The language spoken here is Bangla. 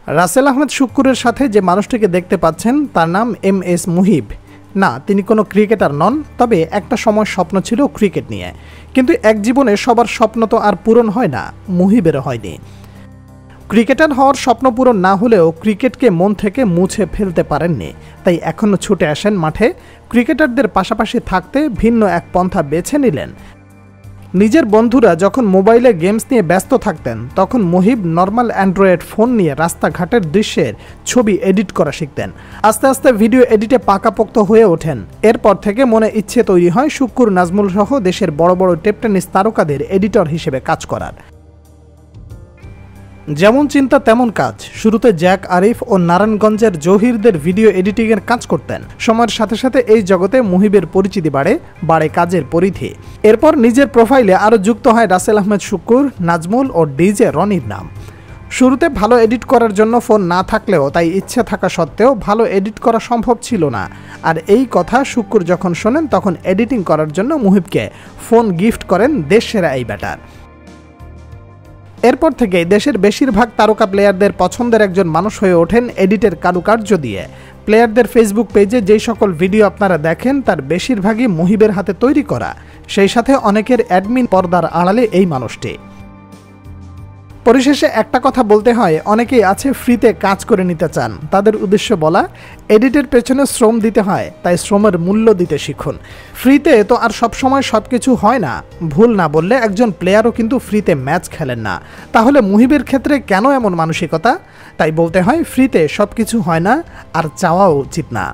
রাসেল আহমেদ শুক্কুরের সাথে যে মানুষটিকে দেখতে পাচ্ছেন তার নাম MS মুহিব। না, তিনি কোনো ক্রিকেটার নন, তবে একটা সময় স্বপ্ন ছিল ক্রিকেট নিয়ে। কিন্তু এক জীবনে সবার স্বপ্ন তো আর পূরণ হয় না, মুহিবেরও হয়নি। ক্রিকেটার হওয়ার স্বপ্ন পূরণ না হলেও ক্রিকেটকে মন থেকে মুছে ফেলতে পারেননি, তাই এখনও ছুটে আসেন মাঠে। ক্রিকেটারদের পাশাপাশি থাকতে ভিন্ন এক পন্থা বেছে নিলেন। নিজের বন্ধুরা যখন মোবাইলে গেমস নিয়ে ব্যস্ত থাকতেন, তখন মুহিব নর্মাল অ্যান্ড্রয়েড ফোন নিয়ে রাস্তাঘাটের দৃশ্যের ছবি এডিট করা শিখতেন। আস্তে আস্তে ভিডিও এডিটে পাকাপোক্ত হয়ে ওঠেন। এরপর থেকে মনে ইচ্ছে তৈরি হয় শুক্কুর, নাজমুল সহ দেশের বড় বড় টেনিস তারকাদের এডিটর হিসেবে কাজ করার। যেমন চিন্তা তেমন কাজ। শুরুতে জ্যাক আরিফ ও নারায়ণগঞ্জের জহিরদের ভিডিও এডিটিংয়ের কাজ করতেন। সময়ের সাথে সাথে এই জগতে মুহিবের পরিচিতি বাড়ে কাজের পরিধি। এরপর নিজের প্রোফাইলে আরও যুক্ত হয় রাসেল আহমেদ শুক্কুর, নাজমুল ও ডিজে রনির নাম। শুরুতে ভালো এডিট করার জন্য ফোন না থাকলেও, তাই ইচ্ছে থাকা সত্ত্বেও ভালো এডিট করা সম্ভব ছিল না। আর এই কথা শুক্কুর যখন শোনেন, তখন এডিটিং করার জন্য মুহিবকে ফোন গিফট করেন দেশসেরা এই ব্যাটার। এরপর থেকে দেশের বেশিরভাগ তারকা প্লেয়ারদের পছন্দের একজন মানুষ হয়ে ওঠেন এডিটের কারুকার্য দিয়ে। প্লেয়ারদের ফেসবুক পেজে যেই সকল ভিডিও আপনারা দেখেন, তার বেশিরভাগই মুহিবের হাতে তৈরি করা। সেই সাথে অনেকের অ্যাডমিন পর্দার আড়ালে এই মানুষটি। পরিশেষে একটা কথা বলতে হয়, অনেকেই আছে ফ্রিতে কাজ করে নিতে চান। তাদের উদ্দেশ্য বলা, এডিটের পেছনে শ্রম দিতে হয়, তাই শ্রমের মূল্য দিতে শিখুন। ফ্রিতে তো আর সবসময় সব কিছু হয় না। ভুল না বললে একজন প্লেয়ারও কিন্তু ফ্রিতে ম্যাচ খেলেন না। তাহলে মুহিবের ক্ষেত্রে কেন এমন মানসিকতা? তাই বলতে হয়, ফ্রিতে সব কিছু হয় না, আর চাওয়াও উচিত না।